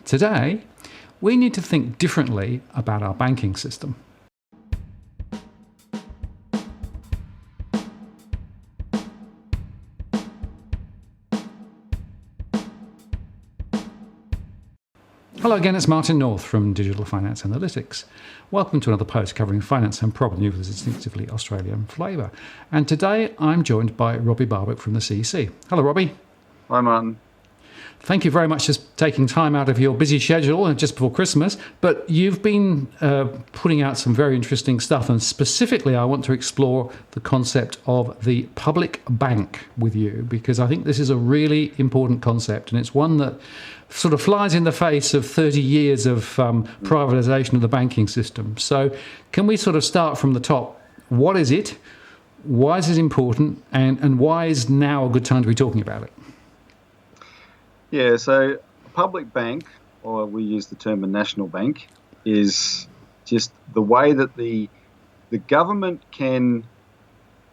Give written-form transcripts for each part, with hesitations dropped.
Today, we need to think differently about our banking system. Hello again, it's Martin North from Digital Finance Analytics. Welcome to another post covering finance and property with a distinctively Australian flavour. And today I'm joined by Robbie Barwick from the CEC. Hello, Robbie. Hi, Martin. Thank you very much for taking time out of your busy schedule just before Christmas. But you've been putting out some very interesting stuff. And specifically, I want to explore the concept of the public bank with you, because I think this is a really important concept. And it's one that sort of flies in the face of 30 years of privatisation of the banking system. So can we sort of start from the top? What is it? Why is it important? And why is now a good time to be talking about it? Yeah, so a public bank, or we use the term a national bank, is just the way that the government can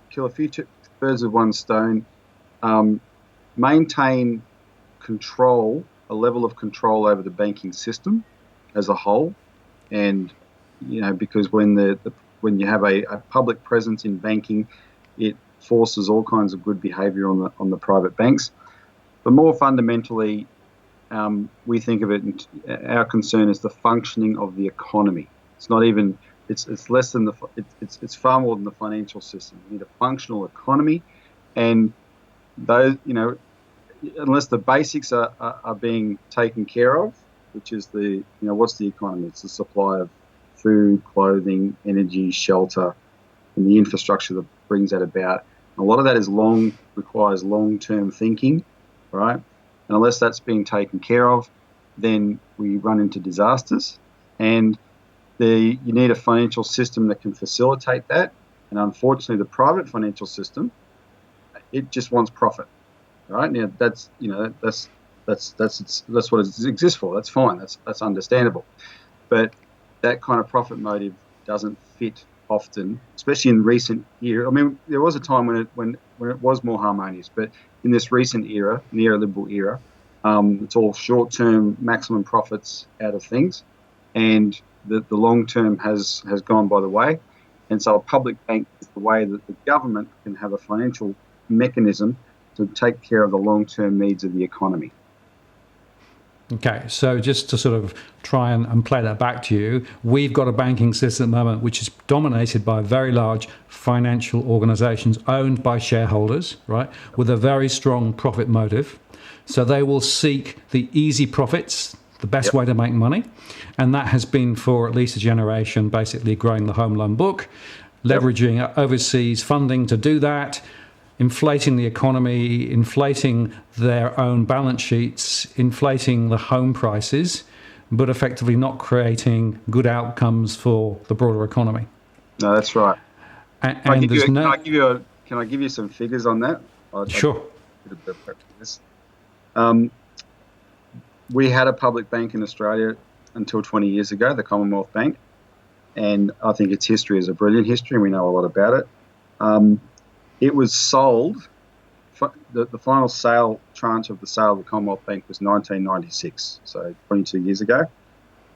kill a few birds with one stone, maintain control, a level of control over the banking system as a whole. And, you know, because when you have a public presence in banking, it forces all kinds of good behaviour on the private banks. But more fundamentally, we think of it, our concern is the functioning of the economy. It's not even, it's less than it's far more than the financial system. You need a functional economy, and those, you know, unless the basics are being taken care of, which is what's the economy? It's the supply of food, clothing, energy, shelter, and the infrastructure that brings that about. And a lot of that requires long-term thinking. Right, and unless that's being taken care of, then we run into disasters. And you need a financial system that can facilitate that. And unfortunately, the private financial system, it just wants profit. Right now, that's what it exists for. That's fine. That's understandable. But that kind of profit motive doesn't fit often, especially in recent years. I mean, there was a time when it was more harmonious, but in this recent era, neoliberal era, it's all short-term maximum profits out of things, and the long-term has gone by the way. And so a public bank is the way that the government can have a financial mechanism to take care of the long-term needs of the economy. Okay, so just to sort of try and play that back to you, we've got a banking system at the moment which is dominated by very large financial organisations owned by shareholders, right, with a very strong profit motive. So they will seek the easy profits, the best way to make money, and that has been for at least a generation basically growing the home loan book, leveraging overseas funding to do that, inflating the economy, inflating their own balance sheets, inflating the home prices, but effectively not creating good outcomes for the broader economy. No, that's right. And can I give you some figures on that? Sure. We had a public bank in Australia until 20 years ago, the Commonwealth Bank, and I think its history is a brilliant history, and we know a lot about it. It was sold, the final sale tranche of the sale of the Commonwealth Bank was 1996, so 22 years ago.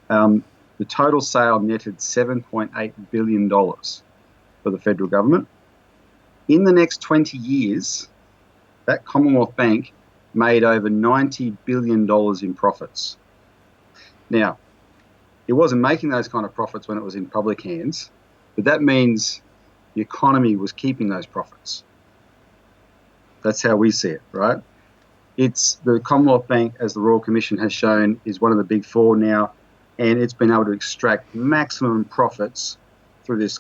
The total sale netted $7.8 billion for the federal government. In the next 20 years, that Commonwealth Bank made over $90 billion in profits. Now, it wasn't making those kind of profits when it was in public hands, but that means the economy was keeping those profits. That's how we see it, right? It's the Commonwealth Bank, as the Royal Commission has shown, is one of the big four now, and it's been able to extract maximum profits through this,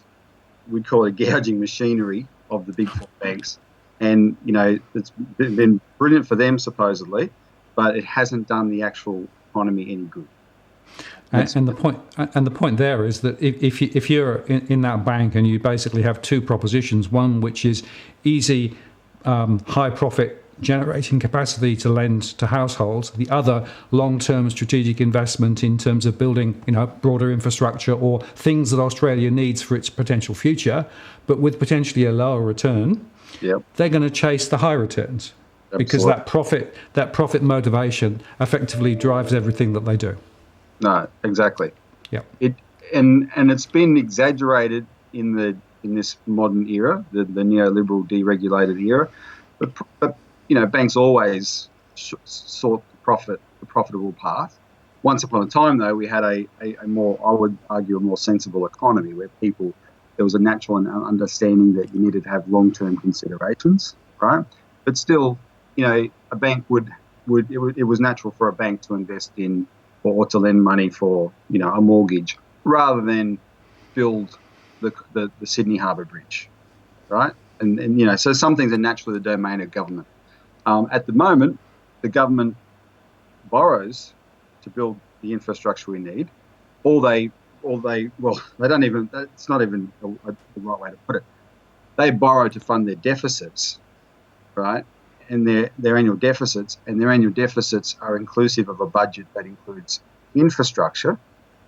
we'd call it gouging machinery of the big four banks. And, you know, it's been brilliant for them, supposedly, but it hasn't done the actual economy any good. And the point there is that if you're in that bank and you basically have two propositions, one which is easy, high profit generating capacity to lend to households, the other long-term strategic investment in terms of building, you know, broader infrastructure or things that Australia needs for its potential future, but with potentially a lower return, they're going to chase the high returns. because Absolutely. that profit motivation effectively drives everything that they do. No, exactly. Yeah. It and it's been exaggerated in this modern era, the neoliberal deregulated era. But banks always sought the profitable path. Once upon a time, though, we had a more, I would argue, a more sensible economy where there was a natural understanding that you needed to have long-term considerations, right? But still, a bank it was natural for a bank to invest in or to lend money for, a mortgage rather than build the Sydney Harbour Bridge, right? And so some things are naturally the domain of government. At the moment, the government borrows to build the infrastructure we need, or they don't even. That's not even the right way to put it. They borrow to fund their deficits, right? And their annual deficits, are inclusive of a budget that includes infrastructure,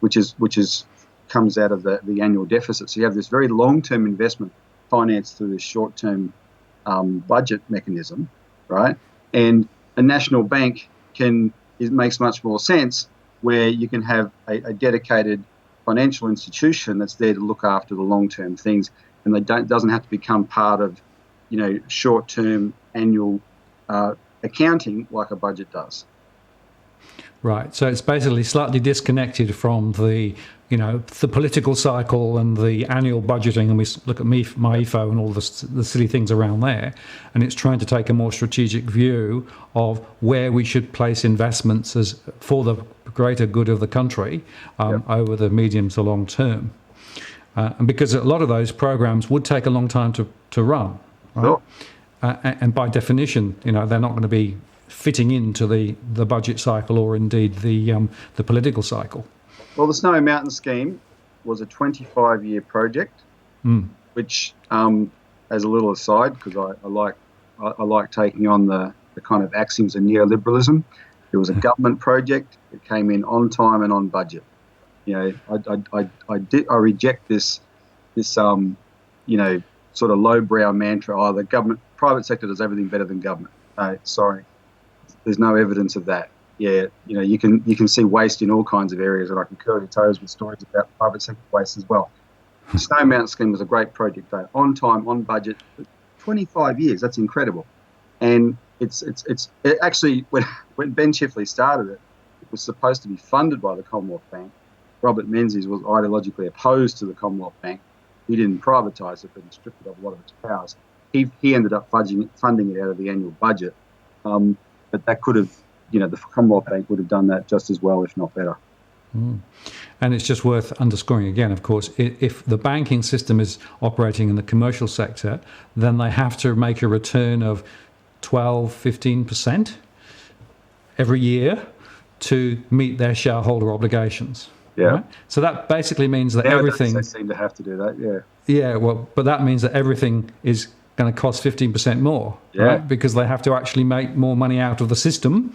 which is comes out of the annual deficit. So you have this very long-term investment financed through this short-term budget mechanism, right? And a national bank it makes much more sense where you can have a dedicated financial institution that's there to look after the long-term things, and doesn't have to become part of, short-term annual accounting like a budget does. Right. So it's basically slightly disconnected from the political cycle and the annual budgeting, and we look at MyEFO and all the silly things around there, and it's trying to take a more strategic view of where we should place investments for the greater good of the country over the medium to long term. And because a lot of those programs would take a long time to run, right? Sure. And by definition, they're not going to be fitting into the budget cycle or indeed the political cycle. Well, the Snowy Mountain scheme was a 25-year project, which, as a little aside, because I like taking on the kind of axioms of neoliberalism, it was a government project. It came in on time and on budget. I reject this sort of lowbrow mantra. Oh, the private sector does everything better than government. No, sorry, there's no evidence of that. Yeah, you can see waste in all kinds of areas, and I can curl your toes with stories about private sector waste as well. The Snowy Mountain scheme was a great project, though, on time, on budget, 25 years. That's incredible, and it actually when Ben Chifley started it, it was supposed to be funded by the Commonwealth Bank. Robert Menzies was ideologically opposed to the Commonwealth Bank. He didn't privatise it, but he stripped it of a lot of its powers. He ended up funding it out of the annual budget, but that could have. The Commonwealth Bank would have done that just as well, if not better. And it's just worth underscoring again, of course, if the banking system is operating in the commercial sector, then they have to make a return of 12, 15% every year to meet their shareholder obligations. Yeah. Right? So that basically means that everything... They seem to have to do that, yeah. Yeah, well, but that means that everything is going to cost 15% more, right? Because they have to actually make more money out of the system,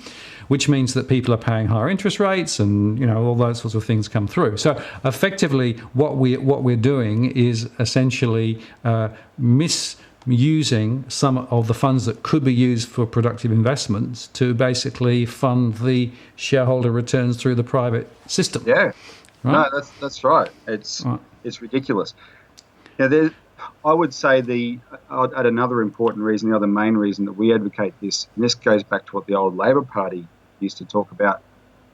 which means that people are paying higher interest rates, and all those sorts of things come through. So effectively, what we're doing is essentially misusing some of the funds that could be used for productive investments to basically fund the shareholder returns through the private system. Yeah, right? No, that's right. It's ridiculous. I would say I'd add another important reason, the other main reason that we advocate this, and this goes back to what the old Labor Party used to talk about.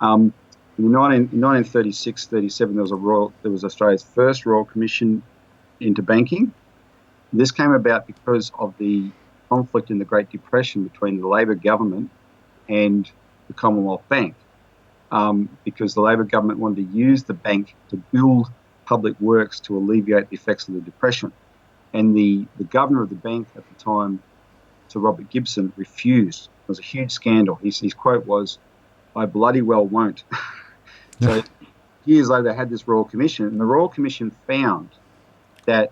In 1936-37, there was Australia's first Royal Commission into banking. This came about because of the conflict in the Great Depression between the Labor government and the Commonwealth Bank, because the Labor government wanted to use the bank to build public works to alleviate the effects of the Depression. And the governor of the bank at the time, Sir Robert Gibson, refused. It was a huge scandal. His quote was, "I bloody well won't." So years later, they had this Royal Commission, and the Royal Commission found that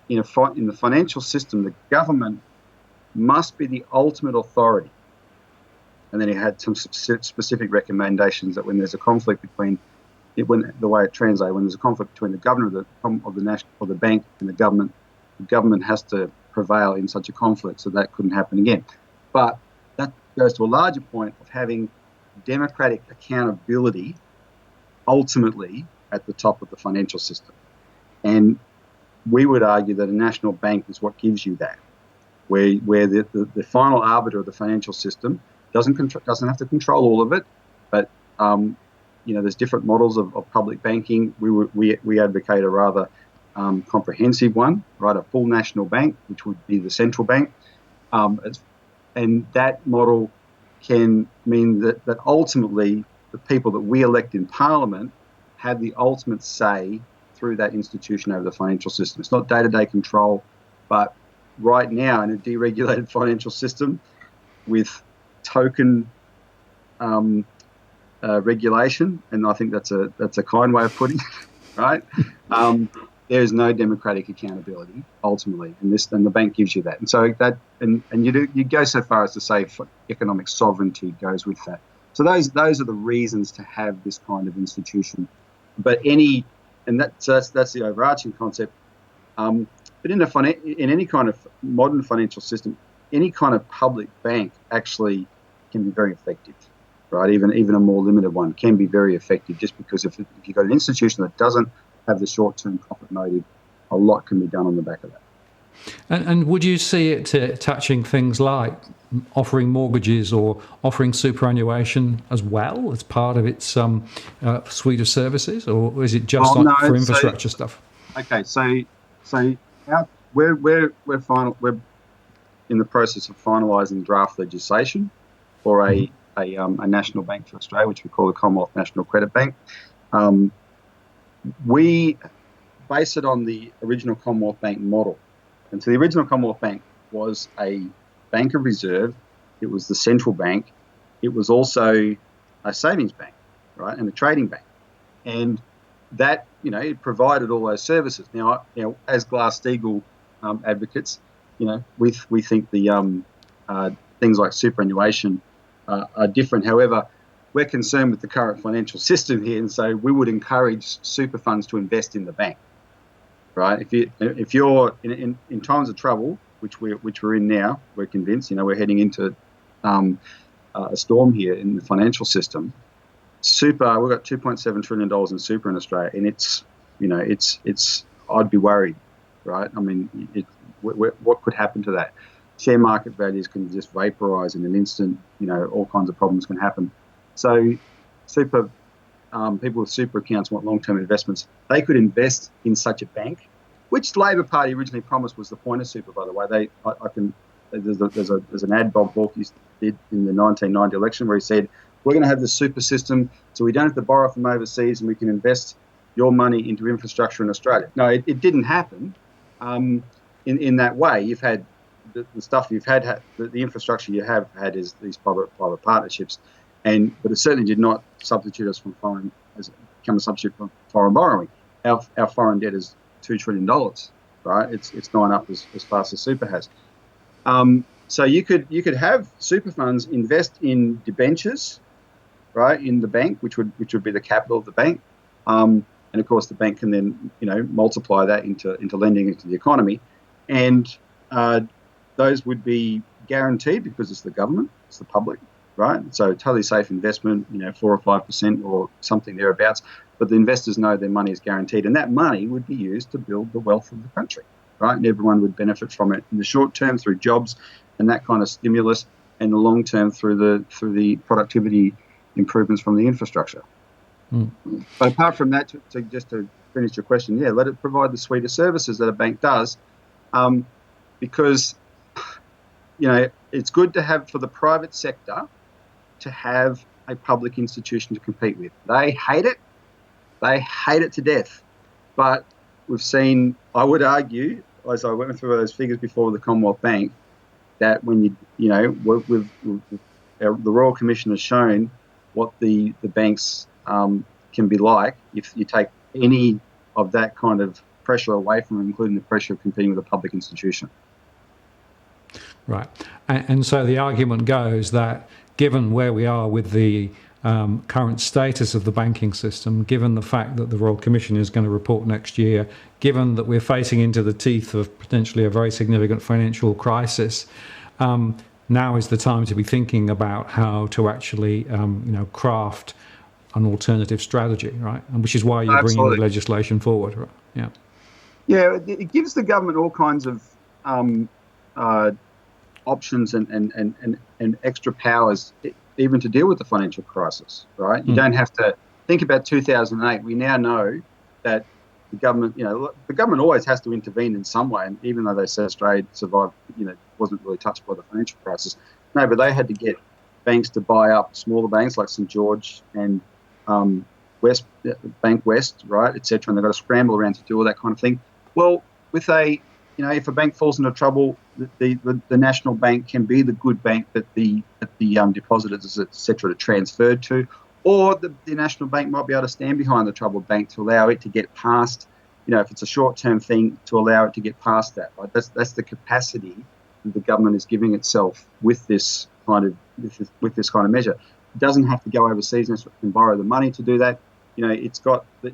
in the financial system, the government must be the ultimate authority. And then he had some specific recommendations that when there's a conflict between the way it translates, when there's a conflict between the governor of the bank and the government has to prevail in such a conflict, so that couldn't happen again. But goes to a larger point of having democratic accountability ultimately at the top of the financial system. And we would argue that a national bank is what gives you that, where the final arbiter of the financial system doesn't have to control all of it, but there's different models of public banking. We advocate a rather comprehensive one, right? A full national bank, which would be the central bank, and that model can mean that ultimately the people that we elect in Parliament have the ultimate say through that institution over the financial system. It's not day-to-day control, but right now in a deregulated financial system with token regulation, and I think that's a kind way of putting it, right? There is no democratic accountability ultimately, and the bank gives you that. And so you go so far as to say economic sovereignty goes with that. So those are the reasons to have this kind of institution. But that's the overarching concept. But in any kind of modern financial system, any kind of public bank actually can be very effective, right? Even a more limited one can be very effective, just because if you've got an institution that doesn't have the short-term profit motive, a lot can be done on the back of that. And would you see it touching things like offering mortgages or offering superannuation as well as part of its suite of services, or is it just for infrastructure stuff? Okay, so we're in the process of finalising draft legislation for a national bank for Australia, which we call the Commonwealth National Credit Bank. We base it on the original Commonwealth Bank model. And so the original Commonwealth Bank was a bank of reserve. It was the central bank. It was also a savings bank, right, and a trading bank. And that, it provided all those services. Now, as Glass-Steagall advocates, we think the things like superannuation are different. However, we're concerned with the current financial system here, and so we would encourage super funds to invest in the bank, right? If you're in times of trouble, which we're in now, we're convinced, we're heading into a storm here in the financial system. Super, we've got $2.7 trillion in super in Australia, and it's I'd be worried, right? I mean, what could happen to that? Share market values can just vaporize in an instant. All kinds of problems can happen. So people with super accounts want long-term investments. They could invest in such a bank, which the Labor Party originally promised was the point of super, by the way. There's an ad Bob Hawke did in the 1990 election where he said, we're going to have this super system so we don't have to borrow from overseas and we can invest your money into infrastructure in Australia. No, it didn't happen in that way. You've had the stuff you've had, the infrastructure you have had is these private partnerships. But it certainly did not substitute us become a substitute for foreign borrowing. Our foreign debt is $2 trillion, right? It's gone up as fast as super has. So you could have super funds invest in debentures, right, in the bank, which would be the capital of the bank, and of course the bank can then multiply that into lending into the economy, and those would be guaranteed because it's the government, it's the public. Right, so totally safe investment, 4 or 5% or something thereabouts. But the investors know their money is guaranteed, and that money would be used to build the wealth of the country, right? And everyone would benefit from it in the short term through jobs and that kind of stimulus, and the long term through the productivity improvements from the infrastructure. But apart from that, just to finish your question, let it provide the suite of services that a bank does, because it's good to have for the private sector to have a public institution to compete with. They hate it. They hate it to death. But we've seen, I would argue, as I went through those figures before with the Commonwealth Bank, that when the Royal Commission has shown what the banks can be like if you take any of that kind of pressure away from them, including the pressure of competing with a public institution. Right. And so the argument goes that given where we are with the current status of the banking system, given the fact that the Royal Commission is going to report next year, given that we're facing into the teeth of potentially a very significant financial crisis, now is the time to be thinking about how to actually, craft an alternative strategy, right? And which is why you're bringing the legislation forward, right? Yeah. Yeah, it gives the government all kinds of options and extra powers, even to deal with the financial crisis, right? You don't have to think about 2008. We now know that the government always has to intervene in some way, and even though they said Australia survived, wasn't really touched by the financial crisis. No, but they had to get banks to buy up smaller banks like St George and Bank West, right, etc. And they've got to scramble around to do all that kind of thing. Well, if a bank falls into trouble, the national bank can be the good bank that the depositors, etc., are transferred to, or the national bank might be able to stand behind the troubled bank to allow it to get past, if it's a short-term thing, to allow it to get past that. Right? That's the capacity that the government is giving itself with this kind of measure. It doesn't have to go overseas and borrow the money to do that. It's got the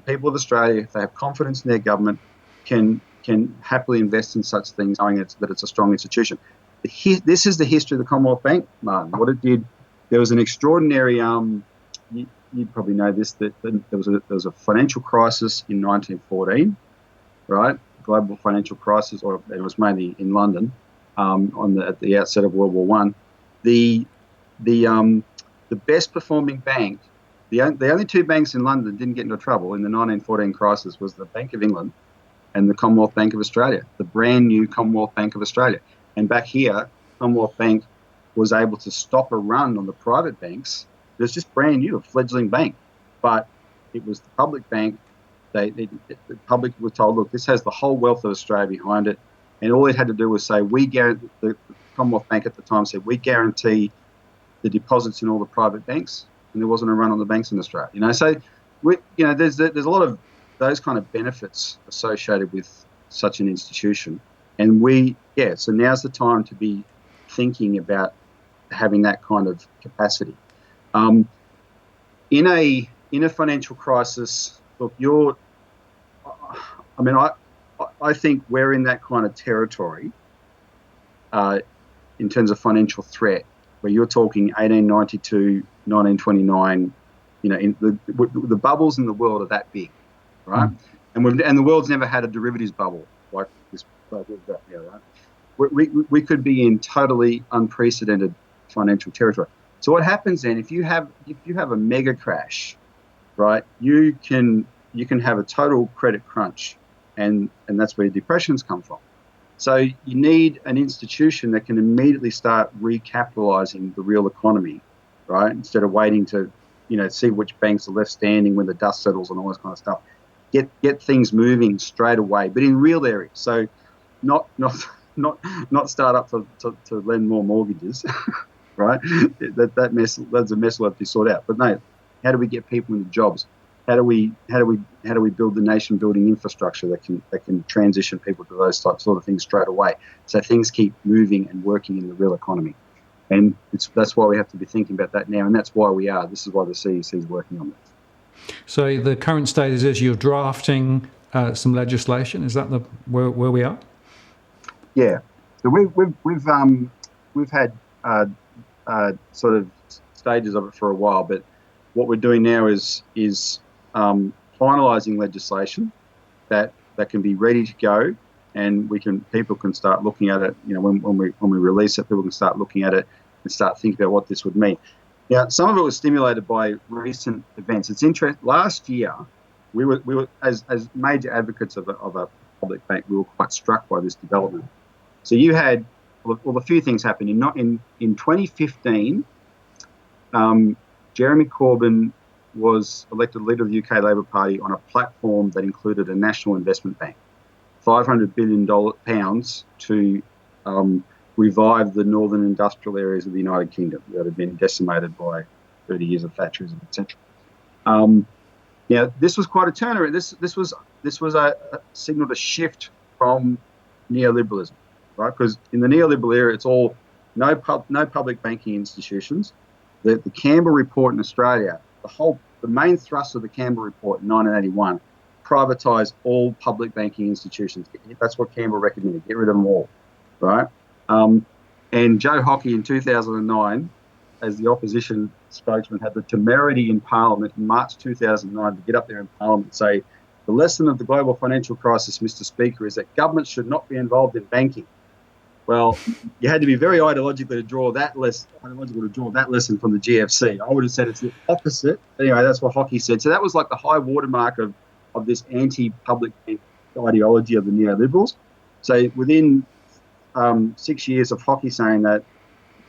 people of Australia, if they have confidence in their government, can happily invest in such things, knowing that it's a strong institution. This is the history of the Commonwealth Bank, Martin. What it did, there was an extraordinary. You probably know this, that there was a financial crisis in 1914, right? Global financial crisis, or it was mainly in London, at the outset of World War One. The best performing bank, the only two banks in London that didn't get into trouble in the 1914 crisis was the Bank of England and the Commonwealth Bank of Australia, the brand new Commonwealth Bank of Australia. And back here, Commonwealth Bank was able to stop a run on the private banks. It was just brand new, a fledgling bank. But it was the public bank. The public were told, look, this has the whole wealth of Australia behind it. And all it had to do was say, the Commonwealth Bank at the time said, we guarantee the deposits in all the private banks. And there wasn't a run on the banks in Australia. So there's a lot of those kind of benefits associated with such an institution. And so now's the time to be thinking about having that kind of capacity. In a financial crisis, look, I think we're in that kind of territory in terms of financial threat, where you're talking 1892, 1929, the bubbles in the world are that big, right? And the world's never had a derivatives bubble like this. Right? We could be in totally unprecedented financial territory. So what happens then, if you have a mega crash, right? You can have a total credit crunch, and that's where depressions come from. So you need an institution that can immediately start recapitalising the real economy, right? Instead of waiting to, see which banks are left standing when the dust settles and all this kind of stuff. Get things moving straight away, but in real areas. So not start up to lend more mortgages, right? That's a mess we'll have to sort out. But no, how do we get people into jobs? How do we build the nation building infrastructure that can transition people to those sort of things straight away, so things keep moving and working in the real economy? And that's why we have to be thinking about that now, and that's why we are. This is why the CEC is working on this. So the current status is you're drafting some legislation. Is that where we are? Yeah. So we've had sort of stages of it for a while, but what we're doing now is finalising legislation that can be ready to go, and people can start looking at it. When we release it, people can start looking at it and start thinking about what this would mean. Now, some of it was stimulated by recent events. It's interesting. Last year, we were as major advocates of a public bank, we were quite struck by this development. So you had a few things happened in 2015. Jeremy Corbyn was elected leader of the UK Labor Party on a platform that included a national investment bank, £500 billion to revive the northern industrial areas of the United Kingdom that had been decimated by 30 years of Thatcherism, etc. Now, this was quite a turnaround. This was a signal to shift from neoliberalism, right? Because in the neoliberal era, it's all no public banking institutions. The Campbell report in Australia, the main thrust of the Campbell report in 1981, privatise all public banking institutions. That's what Campbell recommended. Get rid of them all, right? And Joe Hockey in 2009, as the opposition spokesman, had the temerity in Parliament in March 2009 to get up there in Parliament and say, the lesson of the global financial crisis, Mr. Speaker, is that governments should not be involved in banking. Well, you had to be very ideological to draw that lesson from the GFC. I would have said it's the opposite. Anyway, that's what Hockey said. So that was like the high watermark of this anti-public bank ideology of the neoliberals. So within 6 years of Hockey saying that,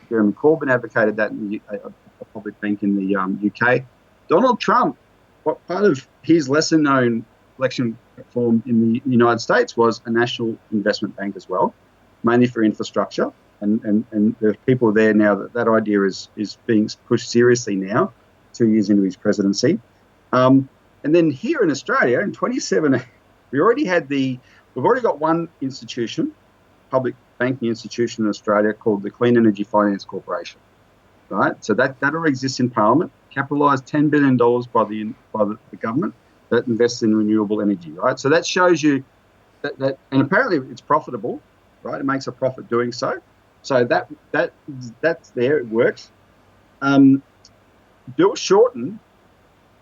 Jeremy Corbyn advocated that in a public bank in the UK. Donald Trump, what part of his lesser-known election platform in the United States was a national investment bank as well, mainly for infrastructure. And there's people there now that idea is being pushed seriously now, 2 years into his presidency. And then here in Australia in 2017, we've already got one institution, public banking institution in Australia called the Clean Energy Finance Corporation, right? So that already exists in Parliament, capitalised $10 billion by the government that invests in renewable energy, right? So that shows you that and apparently it's profitable, right? It makes a profit doing so. So that's there, it works. Bill Shorten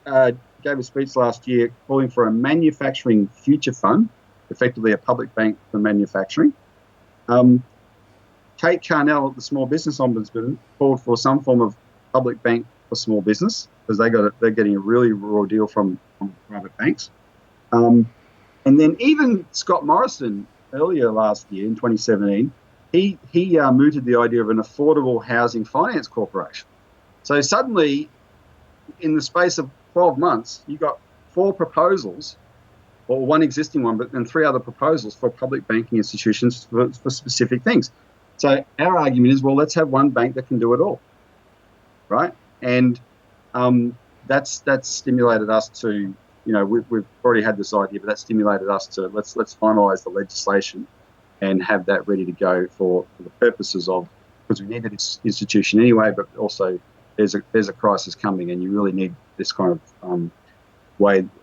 gave a speech last year calling for a manufacturing future fund, effectively a public bank for manufacturing. Kate Carnell, the Small Business Ombudsman, called for some form of public bank for small business because they're getting a really raw deal from private banks. And then even Scott Morrison, earlier last year in 2017, he mooted the idea of an affordable housing finance corporation. So suddenly, in the space of 12 months, you got 4 proposals, or one existing one, but then 3 other proposals for public banking institutions for specific things. So our argument is, well, let's have one bank that can do it all, right? And that's stimulated us to, we've already had this idea, but that stimulated us to let's finalise the legislation and have that ready to go for the purposes of, because we need this institution anyway, but also there's a crisis coming, and you really need this kind of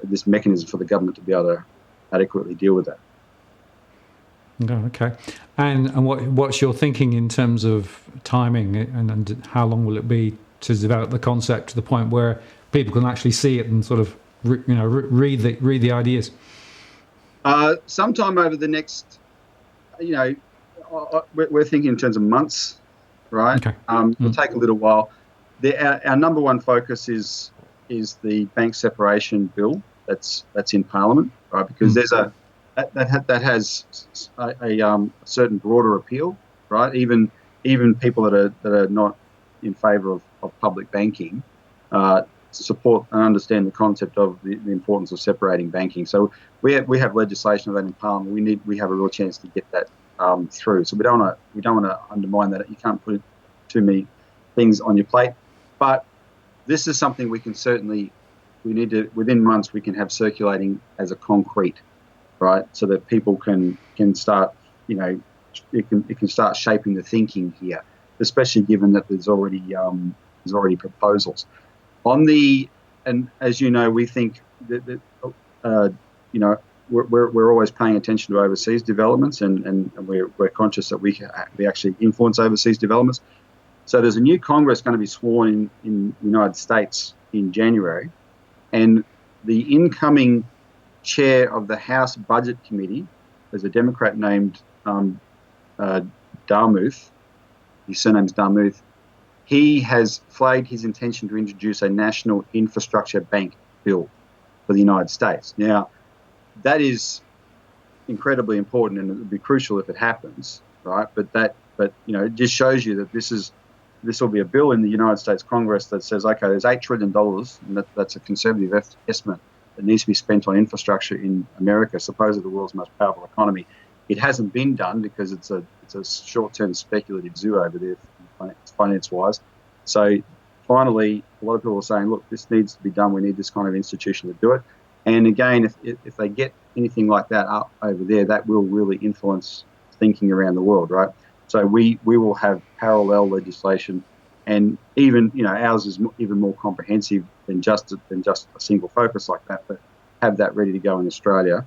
this mechanism for the government to be able to adequately deal with that. Oh, okay. And what's your thinking in terms of timing, and how long will it be to develop the concept to the point where people can actually see it and sort of read the ideas? Sometime over the next, we're thinking in terms of months, right? Okay. It'll take a little while. Our number one focus is the bank separation bill that's in Parliament, right? Because there's that has a certain broader appeal, right? Even people that are not in favour of public banking support and understand the concept of the importance of separating banking. So we have legislation of that in Parliament. We have a real chance to get that through. So we don't want to undermine that. You can't put too many things on your plate, but this is something we need to, within months, we can have circulating as a concrete, right? So that people can start, it can start shaping the thinking here, especially given that there's already proposals. And as you know, we think that we're always paying attention to overseas developments, and we're conscious that we actually influence overseas developments. So there's a new Congress going to be sworn in the United States in January, and the incoming chair of the House Budget Committee is a Democrat named Darmuth. His surname's Darmuth. He has flagged his intention to introduce a national infrastructure bank bill for the United States. Now, that is incredibly important, and it would be crucial if it happens, right? But it just shows you that this will be a bill in the United States Congress that says, okay, there's $8 trillion, and that's a conservative estimate that needs to be spent on infrastructure in America, supposedly the world's most powerful economy. It hasn't been done because it's a short-term speculative zoo over there, finance-wise. So finally, a lot of people are saying, look, this needs to be done. We need this kind of institution to do it. And again, if they get anything like that up over there, that will really influence thinking around the world, right? So we will have parallel legislation, and even ours is even more comprehensive than just a single focus like that, but have that ready to go in Australia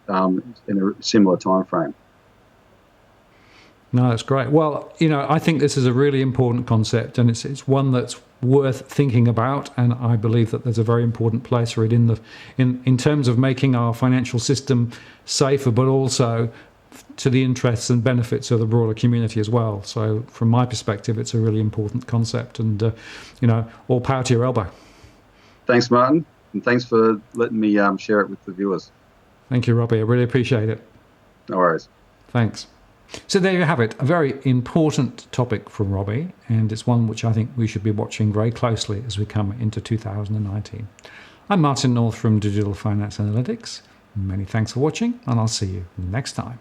in a similar time frame. No, that's great. Well, I think this is a really important concept, and it's one that's worth thinking about. And I believe that there's a very important place for it in terms of making our financial system safer, but also to the interests and benefits of the broader community as well. So, from my perspective, it's a really important concept, and all power to your elbow. Thanks, Martin, and thanks for letting me share it with the viewers. Thank you, Robbie. I really appreciate it. No worries. Thanks. So there you have it, a very important topic from Robbie, and it's one which I think we should be watching very closely as we come into 2019. I'm Martin North from Digital Finance Analytics. Many thanks for watching, and I'll see you next time.